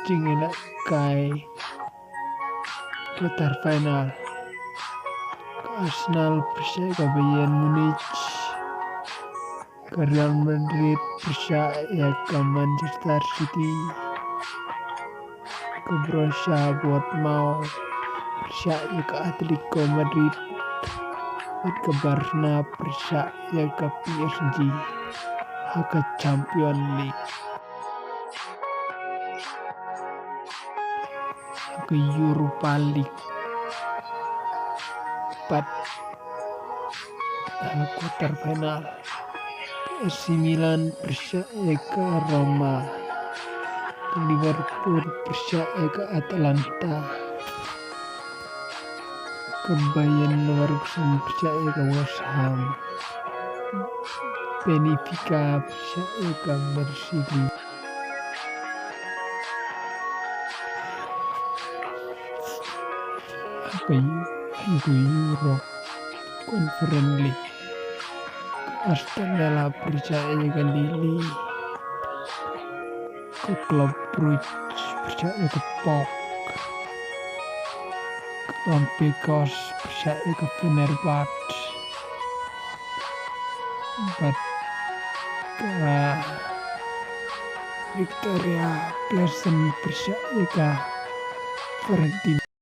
Cingela Kai quarter final. Arsenal percaya ke Bayern Munich, ke Real Madrid percaya ke Manchester City, ke Borussia Dortmund percaya ke Atletico Madrid, dan ke Barcelona percaya ke PSG, ke Champions League, ke Europa League. 4 quarter final. AC Milan percaya ke Roma, Liverpool percaya ke Atalanta, ke Bayern Leverkusen percaya ke West Ham, Benfica percaya ke Marseille, ke Euro Conference League. Aston Villa percaya ke Lille, ke Club Brugge percaya ke PAOK, ke Olympiakos percaya ke Fenerbahce, ke Victoria Plzen percaya ke Fiorentina.